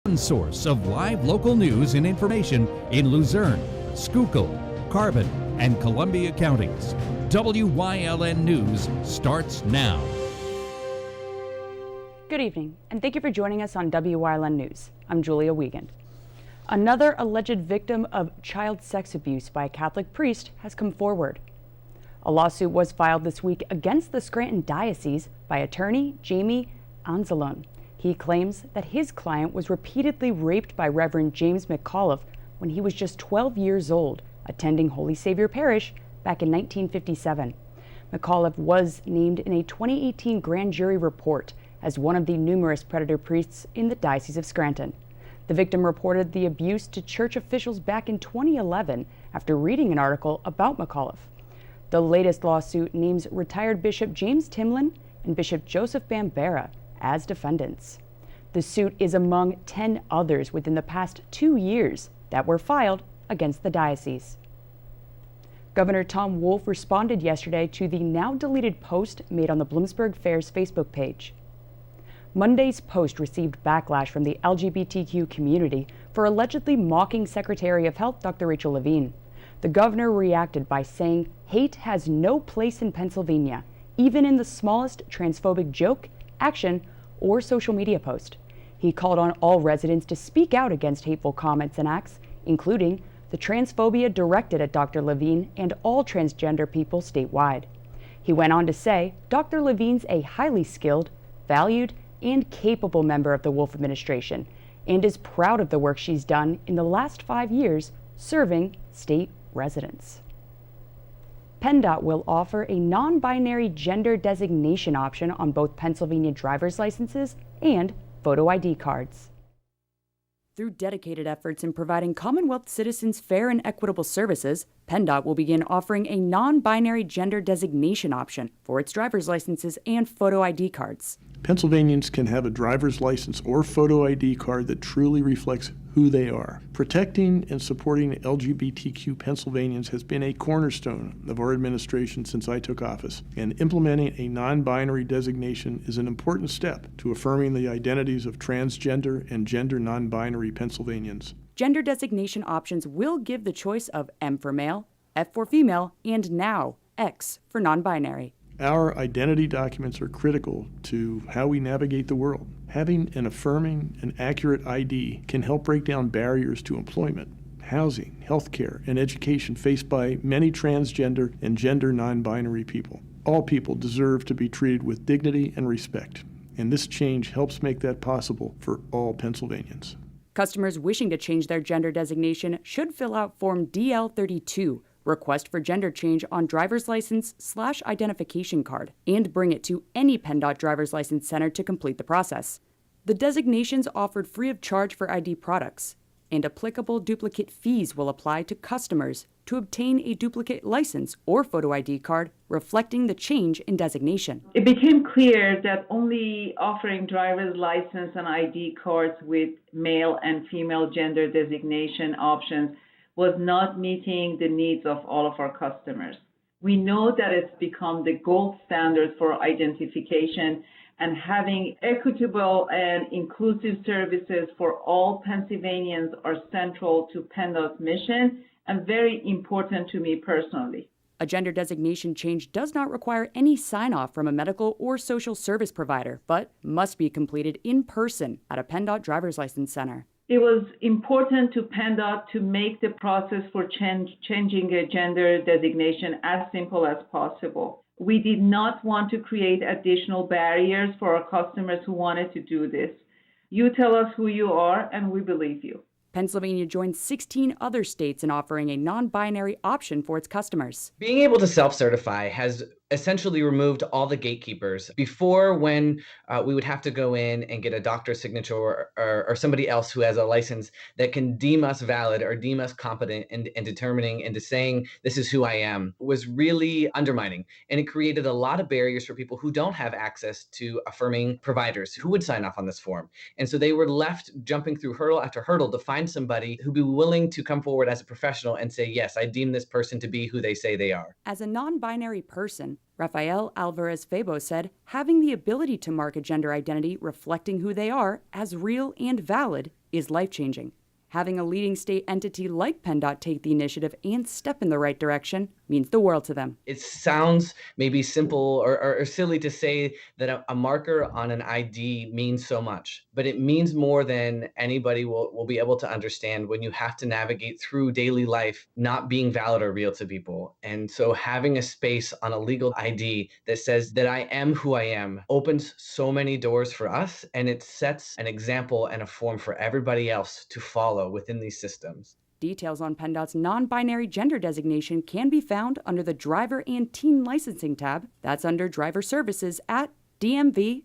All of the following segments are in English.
One source of live local news and information in Luzerne, Schuylkill, Carbon, and Columbia counties. WYLN News starts now. Good evening, and thank you for joining us on WYLN News. I'm Julia Wiegand. Another alleged victim of child sex abuse by a Catholic priest has come forward. A lawsuit was filed this week against the Scranton Diocese by attorney Jamie Hazleton. He claims that his client was repeatedly raped by Reverend James McAuliffe when he was just 12 years old, attending Holy Savior Parish back in 1957. McAuliffe was named in a 2018 grand jury report as one of the numerous predator priests in the Diocese of Scranton. The victim reported the abuse to church officials back in 2011 after reading an article about McAuliffe. The latest lawsuit names retired Bishop James Timlin and Bishop Joseph Bambera as defendants. The suit is among 10 others within the past 2 years that were filed against the diocese. Governor Tom Wolf responded yesterday to the now deleted post made on the Bloomsburg Fair's Facebook page. Monday's post received backlash from the LGBTQ community for allegedly mocking Secretary of Health Dr. Rachel Levine. The governor reacted by saying hate has no place in Pennsylvania, even in the smallest transphobic joke, action, or social media post. He called on all residents to speak out against hateful comments and acts, including the transphobia directed at Dr. Levine and all transgender people statewide. He went on to say Dr. Levine's a highly skilled, valued, and capable member of the Wolf administration and is proud of the work she's done in the last 5 years serving state residents. PennDOT will offer a non-binary gender designation option on both Pennsylvania driver's licenses and photo ID cards. Through dedicated efforts in providing Commonwealth citizens fair and equitable services, PennDOT will begin offering a non-binary gender designation option for its driver's licenses and photo ID cards. Pennsylvanians can have a driver's license or photo ID card that truly reflects who they are. Protecting and supporting LGBTQ Pennsylvanians has been a cornerstone of our administration since I took office, and implementing a non-binary designation is an important step to affirming the identities of transgender and gender non-binary Pennsylvanians. Gender designation options will give the choice of M for male, F for female, and now X for non-binary. Our identity documents are critical to how we navigate the world. Having an affirming and accurate ID can help break down barriers to employment, housing, healthcare, and education faced by many transgender and gender non-binary people. All people deserve to be treated with dignity and respect, and this change helps make that possible for all Pennsylvanians. Customers wishing to change their gender designation should fill out Form DL32, Request for Gender Change on Driver's License/Identification Card, and bring it to any PennDOT Driver's License Center to complete the process. The designations offered free of charge for ID products, and applicable duplicate fees will apply to customers to obtain a duplicate license or photo ID card reflecting the change in designation. It became clear that only offering driver's license and ID cards with male and female gender designation options was not meeting the needs of all of our customers. We know that it's become the gold standard for identification, and having equitable and inclusive services for all Pennsylvanians are central to PennDOT's mission and very important to me personally. A gender designation change does not require any sign-off from a medical or social service provider, but must be completed in person at a PennDOT driver's license center. It was important to PennDOT to make the process for changing a gender designation as simple as possible. We did not want to create additional barriers for our customers who wanted to do this. You tell us who you are, and we believe you. Pennsylvania joined 16 other states in offering a non-binary option for its customers. Being able to self-certify has essentially removed all the gatekeepers. Before, when we would have to go in and get a doctor's signature or somebody else who has a license that can deem us valid or deem us competent in determining and to saying this is who I am, was really undermining. And it created a lot of barriers for people who don't have access to affirming providers who would sign off on this form. And so they were left jumping through hurdle after hurdle to find somebody who'd be willing to come forward as a professional and say, yes, I deem this person to be who they say they are. As a non-binary person, Rafael Alvarez Febo said having the ability to mark a gender identity reflecting who they are as real and valid is life-changing. Having a leading state entity like PennDOT take the initiative and step in the right direction means the world to them. It sounds maybe simple or silly to say that a marker on an ID means so much, but it means more than anybody will be able to understand when you have to navigate through daily life not being valid or real to people. And so having a space on a legal ID that says that I am who I am opens so many doors for us, and it sets an example and a form for everybody else to follow within these systems. Details on PennDOT's non-binary gender designation can be found under the Driver and Teen Licensing tab. That's under Driver Services at dmv.pa.gov.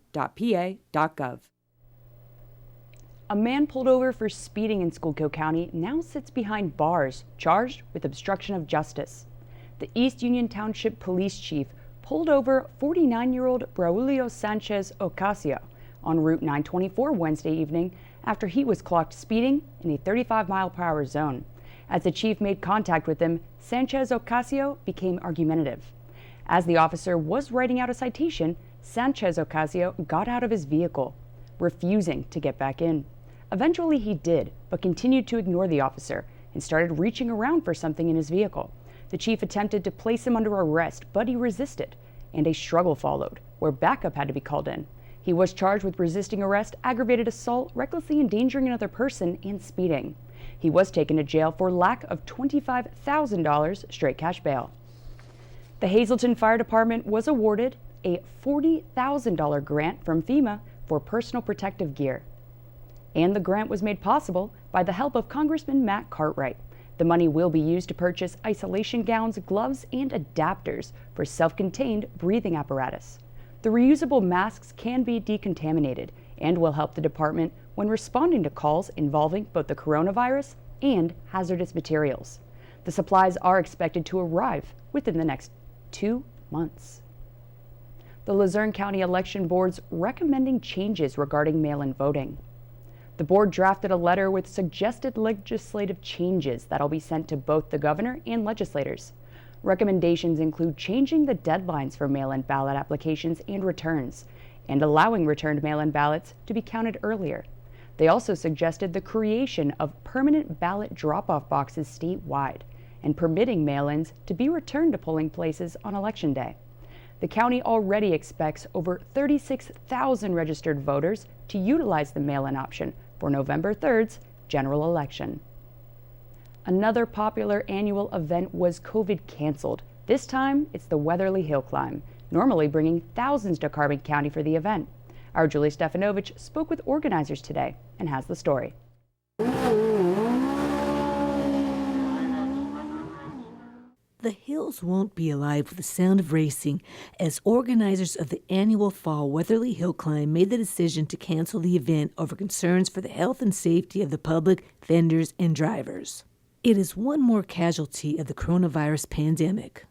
A man pulled over for speeding in Schuylkill County now sits behind bars, charged with obstruction of justice. The East Union Township Police Chief pulled over 49-year-old Braulio Sanchez Ocasio on Route 924 Wednesday evening after he was clocked speeding in a 35-mile-per-hour zone. As the chief made contact with him, Sanchez Ocasio became argumentative. As the officer was writing out a citation, Sanchez Ocasio got out of his vehicle, refusing to get back in. Eventually he did, but continued to ignore the officer and started reaching around for something in his vehicle. The chief attempted to place him under arrest, but he resisted, and a struggle followed, where backup had to be called in. He was charged with resisting arrest, aggravated assault, recklessly endangering another person, and speeding. He was taken to jail for lack of $25,000 straight cash bail. The Hazleton Fire Department was awarded a $40,000 grant from Fema for personal protective gear. And the grant was made possible by the help of Congressman Matt Cartwright. The money will be used to purchase isolation gowns, gloves, and adapters for self-contained breathing apparatus. The reusable masks can be decontaminated and will help the department when responding to calls involving both the coronavirus and hazardous materials. The supplies are expected to arrive within the next 2 months. The Luzerne County Election Board's recommending changes regarding mail-in voting. The board drafted a letter with suggested legislative changes that'll be sent to both the governor and legislators. Recommendations include changing the deadlines for mail-in ballot applications and returns, and allowing returned mail-in ballots to be counted earlier. They also suggested the creation of permanent ballot drop-off boxes statewide, and permitting mail-ins to be returned to polling places on Election Day. The county already expects over 36,000 registered voters to utilize the mail-in option for November 3rd's general election. Another popular annual event was COVID canceled. This time, it's the Weatherly Hill Climb, normally bringing thousands to Carbon County for the event. Our Julie Stefanovich spoke with organizers today and has the story. The hills won't be alive with the sound of racing as organizers of the annual Fall Weatherly Hill Climb made the decision to cancel the event over concerns for the health and safety of the public, vendors, and drivers. It is one more casualty of the coronavirus pandemic.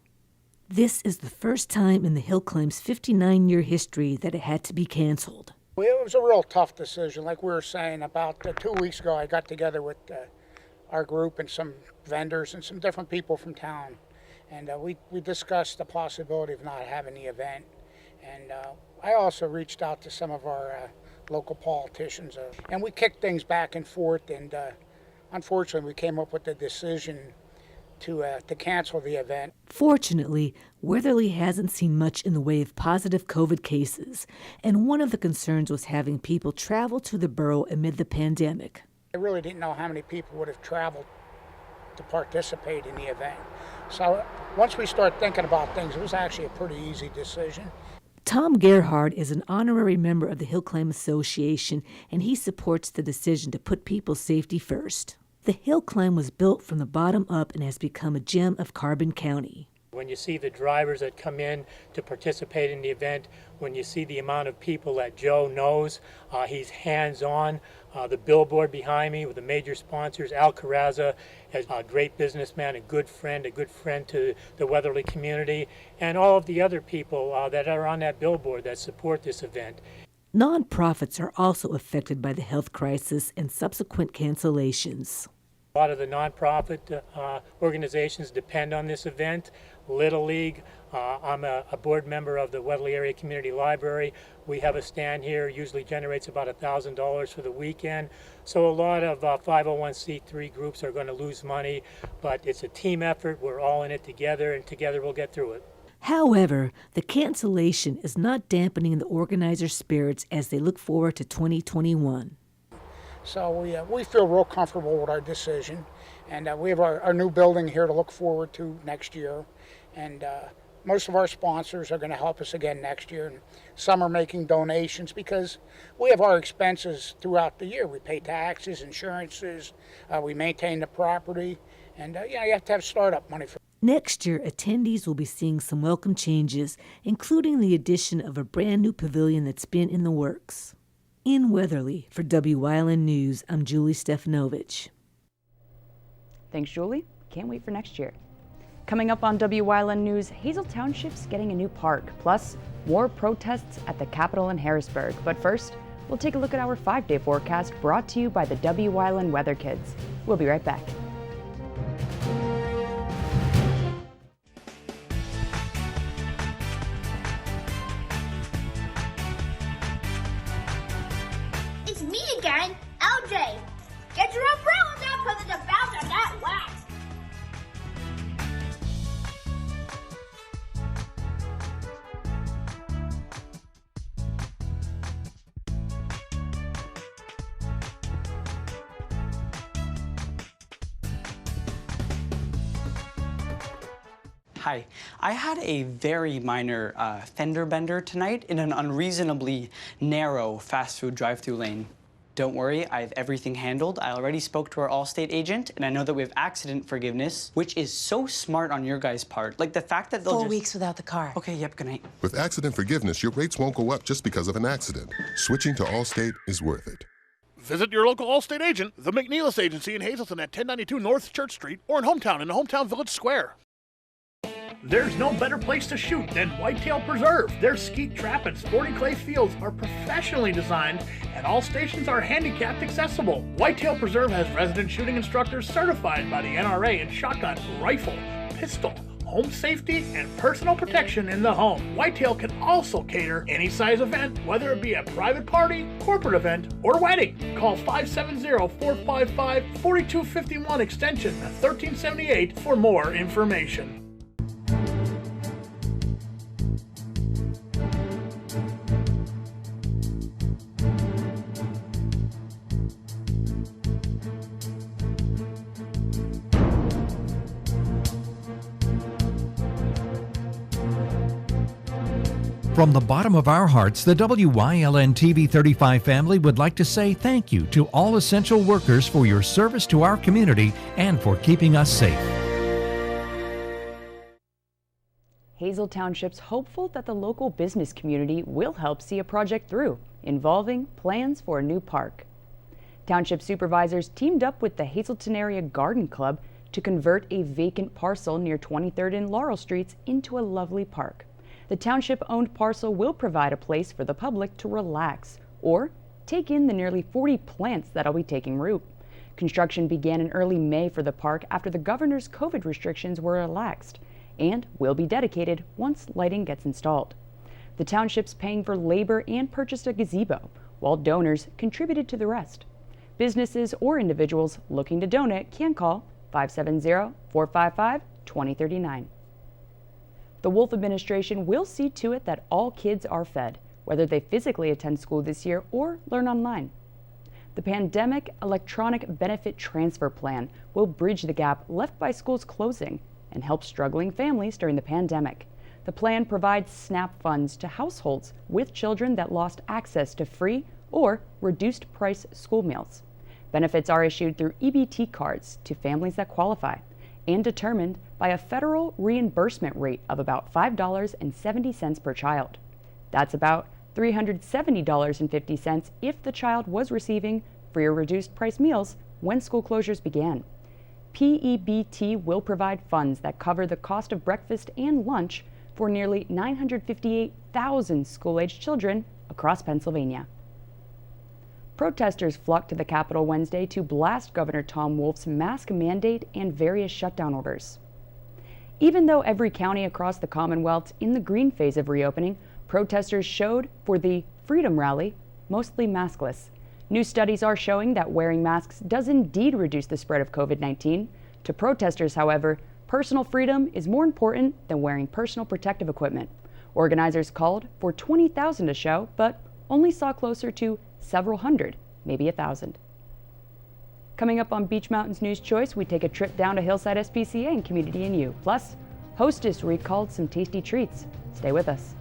This is the first time in the Hill Climb's 59-year history that it had to be canceled. It was a real tough decision. Like we were saying, about 2 weeks ago, I got together with our group and some vendors and some different people from town. And we discussed the possibility of not having the event. And I also reached out to some of our local politicians. And we kicked things back and forth. And unfortunately, we came up with the decision to cancel the event. Fortunately, Weatherly hasn't seen much in the way of positive COVID cases. And one of the concerns was having people travel to the borough amid the pandemic. I really didn't know how many people would have traveled to participate in the event. So once we started thinking about things, it was actually a pretty easy decision. Tom Gerhard is an honorary member of the Hill Climb Association, and he supports the decision to put people's safety first. The Hill Climb was built from the bottom up and has become a gem of Carbon County. When you see the drivers that come in to participate in the event, when you see the amount of people that Joe knows, he's hands-on. The billboard behind me with the major sponsors, Al Carrazza, is a great businessman, a good friend to the Weatherly community, and all of the other people that are on that billboard that support this event. Nonprofits are also affected by the health crisis and subsequent cancellations. A lot of the nonprofit organizations depend on this event. Little League, I'm a board member of the Weatherly Area Community Library. We have a stand here, usually generates about $1,000 for the weekend. So a lot of 501c3 groups are going to lose money, but it's a team effort. We're all in it together, and together we'll get through it. However, the cancellation is not dampening the organizers' spirits as they look forward to 2021. So we feel real comfortable with our decision, and we have our new building here to look forward to next year, and most of our sponsors are going to help us again next year, and some are making donations because we have our expenses throughout the year. We pay taxes, insurances, we maintain the property, and you have to have startup money for. Next year, attendees will be seeing some welcome changes, including the addition of a brand new pavilion that's been in the works. In Weatherly, for Wyln News, I'm Julie Stefanovich. Thanks, Julie. Can't wait for next year. Coming up on Wyln News, Hazleton Township's getting a new park, plus more protests at the Capitol in Harrisburg. But first, we'll take a look at our 5-day forecast brought to you by the Wyln Weather Kids. We'll be right back. It's me again, LJ. Get your umbrellas out because it's about to get wet. Hi, I had a very minor fender bender tonight in an unreasonably narrow fast food drive-thru lane. Don't worry, I have everything handled. I already spoke to our Allstate agent, and I know that we have accident forgiveness, which is so smart on your guys' part. Like the fact that they'll 4 weeks without the car. Okay, yep, good night. With accident forgiveness, your rates won't go up just because of an accident. Switching to Allstate is worth it. Visit your local Allstate agent, the McNeilis Agency in Hazleton at 1092 North Church Street, or in Hometown the Hometown Village Square. There's no better place to shoot than Whitetail Preserve. Their skeet trap and sporting clay fields are professionally designed, and all stations are handicapped accessible. Whitetail Preserve has resident shooting instructors certified by the NRA in shotgun, rifle, pistol, home safety, and personal protection in the home. Whitetail can also cater any size event, whether it be a private party, corporate event, or wedding. Call 570-455-4251 extension 1378 for more information. From the bottom of our hearts, the WYLN TV 35 family would like to say thank you to all essential workers for your service to our community and for keeping us safe. Hazleton Township's hopeful that the local business community will help see a project through, involving plans for a new park. Township supervisors teamed up with the Hazleton Area Garden Club to convert a vacant parcel near 23rd and Laurel Streets into a lovely park. The township-owned parcel will provide a place for the public to relax or take in the nearly 40 plants that'll be taking root. Construction began in early May for the park after the governor's COVID restrictions were relaxed and will be dedicated once lighting gets installed. The township's paying for labor and purchased a gazebo, while donors contributed to the rest. Businesses or individuals looking to donate can call 570-455-2039. The Wolf administration will see to it that all kids are fed, whether they physically attend school this year or learn online. The Pandemic Electronic Benefit Transfer Plan will bridge the gap left by schools closing and help struggling families during the pandemic. The plan provides SNAP funds to households with children that lost access to free or reduced price school meals. Benefits are issued through EBT cards to families that qualify and determined by a federal reimbursement rate of about $5.70 per child. That's about $370.50 if the child was receiving free or reduced price meals when school closures began. PEBT will provide funds that cover the cost of breakfast and lunch for nearly 958,000 school-aged children across Pennsylvania. Protesters flocked to the Capitol Wednesday to blast Governor Tom Wolf's mask mandate and various shutdown orders. Even though every county across the Commonwealth's in the green phase of reopening, protesters showed for the Freedom Rally mostly maskless. New studies are showing that wearing masks does indeed reduce the spread of COVID-19. To protesters, however, personal freedom is more important than wearing personal protective equipment. Organizers called for 20,000 to show, but only saw closer to several hundred, maybe 1,000. Coming up on Beach Mountains News Choice, we take a trip down to Hillside SPCA and Community and You. Plus, Hostess recalled some tasty treats. Stay with us.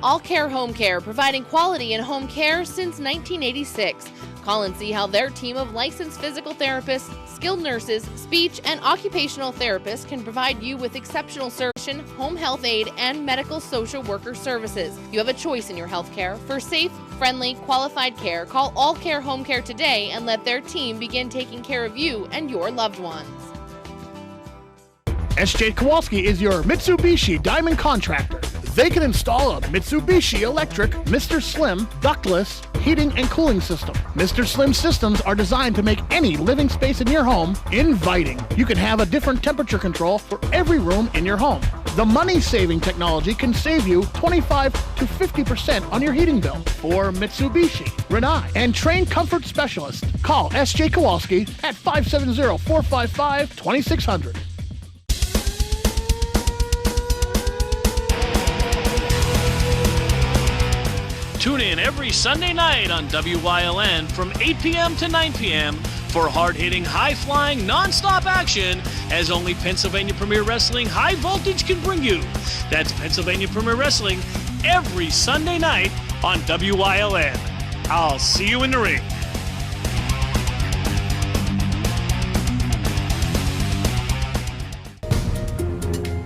All Care Home Care, providing quality in home care since 1986. Call and see how their team of licensed physical therapists, skilled nurses, speech, and occupational therapists can provide you with exceptional service, home health aid, and medical social worker services. You have a choice in your health care. For safe, friendly, qualified care, call All Care Home Care today and let their team begin taking care of you and your loved ones. SJ Kowalski is your Mitsubishi Diamond Contractor. They can install a Mitsubishi electric Mr. Slim ductless heating and cooling system. Mr. Slim systems are designed to make any living space in your home inviting. You can have a different temperature control for every room in your home. The money-saving technology can save you 25 to 50% on your heating bill. For Mitsubishi, Renai, and trained comfort specialists, call SJ Kowalski at 570-455-2600. Tune in every Sunday night on WYLN from 8 p.m. to 9 p.m. for hard-hitting, high-flying, non-stop action as only Pennsylvania Premier Wrestling High Voltage can bring you. That's Pennsylvania Premier Wrestling every Sunday night on WYLN. I'll see you in the ring.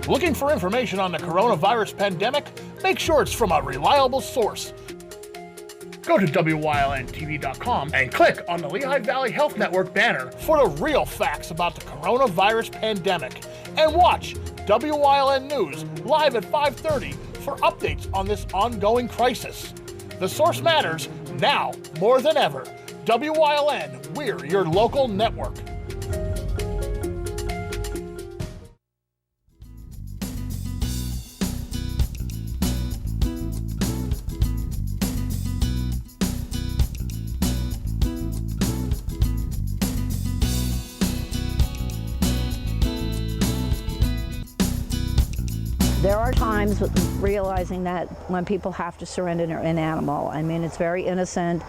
Looking for information on the coronavirus pandemic? Make sure it's from a reliable source. Go to WYLNTV.com and click on the Lehigh Valley Health Network banner for the real facts about the coronavirus pandemic. And watch WYLN News live at 5:30 for updates on this ongoing crisis. The source matters now more than ever. WYLN, we're your local network. There are times realizing that when people have to surrender an animal. I mean, it's very innocent.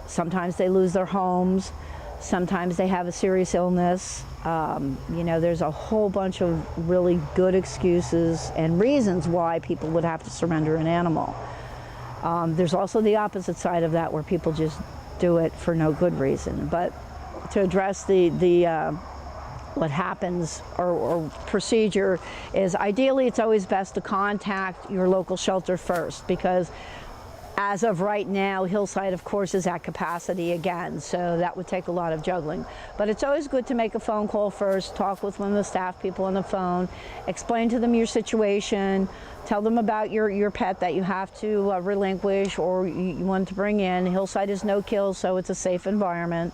Sometimes they lose their homes. Sometimes they have a serious illness. You know, there's a whole bunch of really good excuses and reasons why people would have to surrender an animal. There's also the opposite side of that where people just do it for no good reason. But to address what happens or procedure is ideally it's always best to contact your local shelter first, because as of right now, Hillside, of course, is at capacity again, so that would take a lot of juggling. But it's always good to make a phone call first, talk with one of the staff people on the phone, explain to them your situation, tell them about your pet that you have to relinquish or you want to bring in. Hillside is no kill, so it's a safe environment.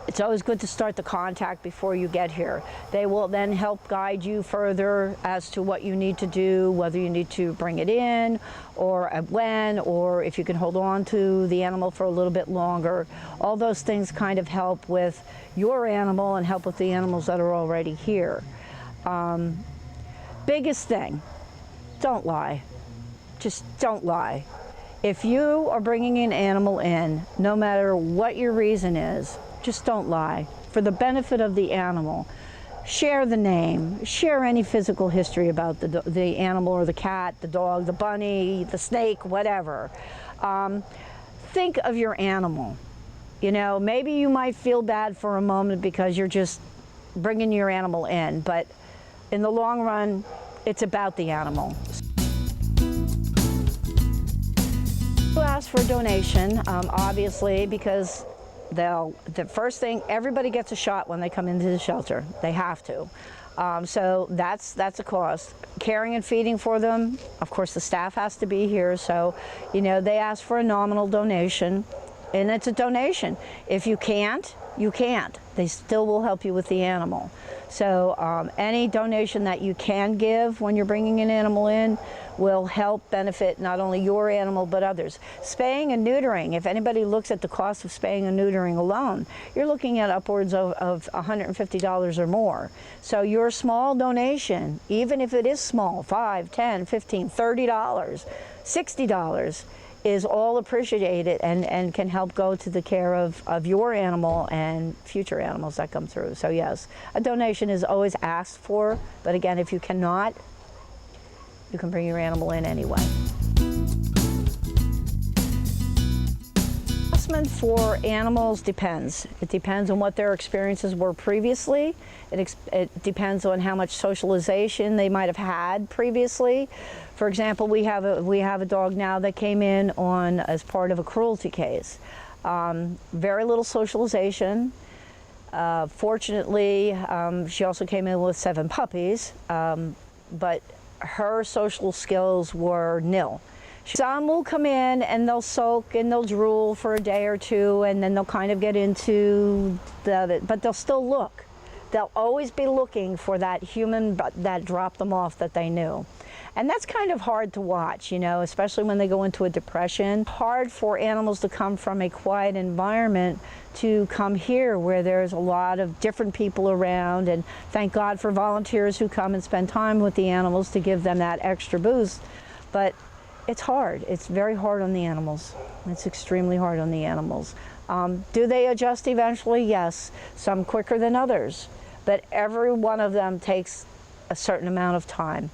It's always good to start the contact before you get here. They will then help guide you further as to what you need to do, whether you need to bring it in or when, or if you can hold on to the animal for a little bit longer. All those things kind of help with your animal and help with the animals that are already here. Biggest thing, don't lie. Just don't lie. If you are bringing an animal in, no matter what your reason is, just don't lie. For the benefit of the animal, share the name, share any physical history about the animal or the cat, the dog, the bunny, the snake, whatever. Think of your animal. You know, maybe you might feel bad for a moment because you're just bringing your animal in, but in the long run, it's about the animal. You ask for a donation, obviously, because the first thing, everybody gets a shot when they come into the shelter. They have to. So that's a cost. Caring and feeding for them, of course the staff has to be here, so they ask for a nominal donation, and it's a donation. If you can't, you can't. They still will help you with the animal. So any donation that you can give when you're bringing an animal in will help benefit not only your animal but others. Spaying and neutering, if anybody looks at the cost of spaying and neutering alone, you're looking at upwards of $150 or more. So your small donation, even if it is small, $5, $10, $15, $30, $60, is all appreciated and can help go to the care of your animal and future animals that come through. So yes, a donation is always asked for, but again, if you cannot, you can bring your animal in anyway. Assessment for animals depends. It depends on what their experiences were previously. It depends on how much socialization they might have had previously. For example, we have a dog now that came in as part of a cruelty case. Very little socialization. Fortunately, she also came in with 7 puppies, but her social skills were nil. Some will come in and they'll soak and they'll drool for a day or two, and then they'll kind of get into but they'll still look. They'll always be looking for that human that dropped them off that they knew. And that's kind of hard to watch, especially when they go into a depression. Hard for animals to come from a quiet environment to come here where there's a lot of different people around, and thank God for volunteers who come and spend time with the animals to give them that extra boost. But it's hard. It's very hard on the animals. It's extremely hard on the animals. Do they adjust eventually? Yes. Some quicker than others. But every one of them takes a certain amount of time.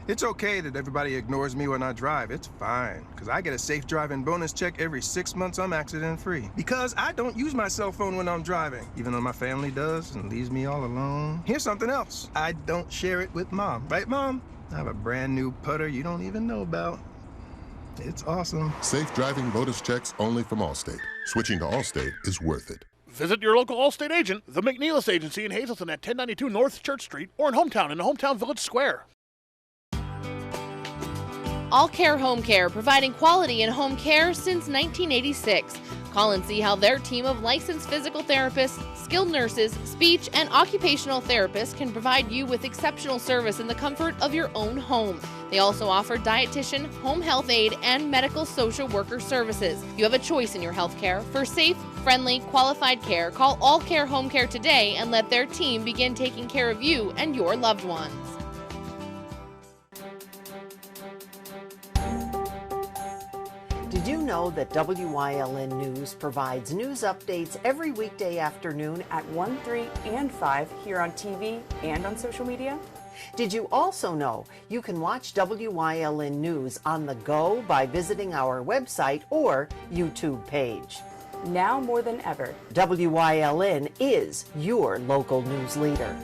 It's okay that everybody ignores me when I drive. It's fine, because I get a safe driving bonus check every 6 months I'm accident-free. Because I don't use my cell phone when I'm driving, even though my family does and leaves me all alone. Here's something else. I don't share it with Mom. Right, Mom? I have a brand new putter you don't even know about. It's awesome. Safe driving bonus checks only from Allstate. Switching to Allstate is worth it. Visit your local Allstate agent, the McNeilis Agency in Hazleton at 1092 North Church Street, or in Hometown the Hometown Village Square. All Care Home Care, providing quality in home care since 1986. Call and see how their team of licensed physical therapists, skilled nurses, speech, and occupational therapists can provide you with exceptional service in the comfort of your own home. They also offer dietitian, home health aide, and medical social worker services. You have a choice in your health care. For safe, friendly, qualified care, call All Care Home Care today and let their team begin taking care of you and your loved ones. Did you know that WYLN News provides news updates every weekday afternoon At 1, 3, and 5 here on TV and on social media? Did you also know you can watch WYLN News on the go by visiting our website or YouTube page? Now more than ever, WYLN is your local news leader.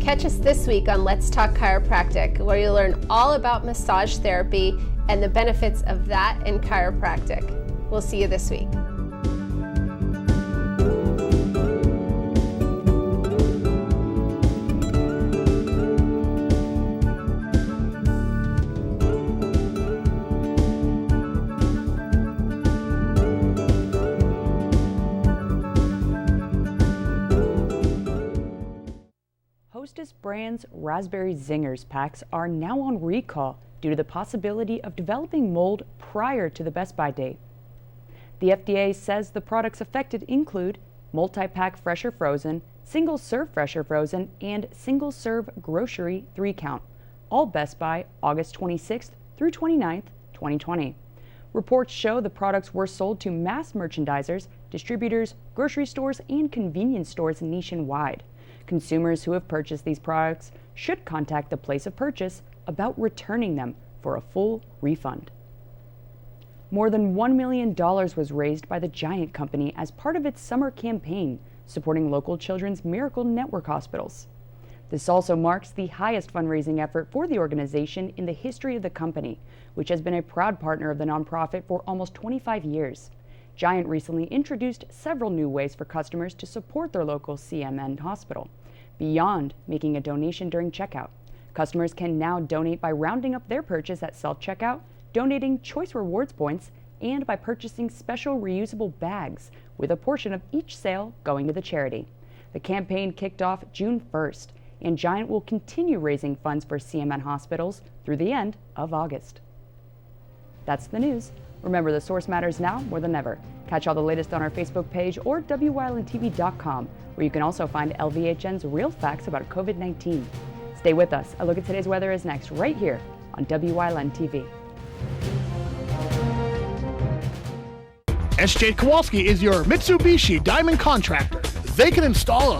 Catch us this week on Let's Talk Chiropractic, where you'll learn all about massage therapy and the benefits of that in chiropractic. We'll see you this week. Hostess brand's Raspberry Zingers packs are now on recall due to the possibility of developing mold prior to the Best By date. The FDA says the products affected include multi-pack fresher frozen, single-serve fresher frozen, and single-serve grocery 3-count, all Best By August 26th through 29th, 2020. Reports show the products were sold to mass merchandisers, distributors, grocery stores, and convenience stores nationwide. Consumers who have purchased these products should contact the place of purchase about returning them for a full refund. More than $1 million was raised by the Giant Company as part of its summer campaign supporting local children's Miracle Network hospitals. This also marks the highest fundraising effort for the organization in the history of the company, which has been a proud partner of the nonprofit for almost 25 years. Giant recently introduced several new ways for customers to support their local CMN hospital. Beyond making a donation during checkout, customers can now donate by rounding up their purchase at self-checkout, donating Choice Rewards points, and by purchasing special reusable bags, with a portion of each sale going to the charity. The campaign kicked off June 1st, and Giant will continue raising funds for CMN hospitals through the end of August. That's the news. Remember, the source matters now more than ever. Catch all the latest on our Facebook page or WYLNTV.com, where you can also find LVHN's real facts about COVID-19. Stay with us. A look at today's weather is next, right here on WYLN TV. SJ Kowalski is your Mitsubishi Diamond contractor. They can install a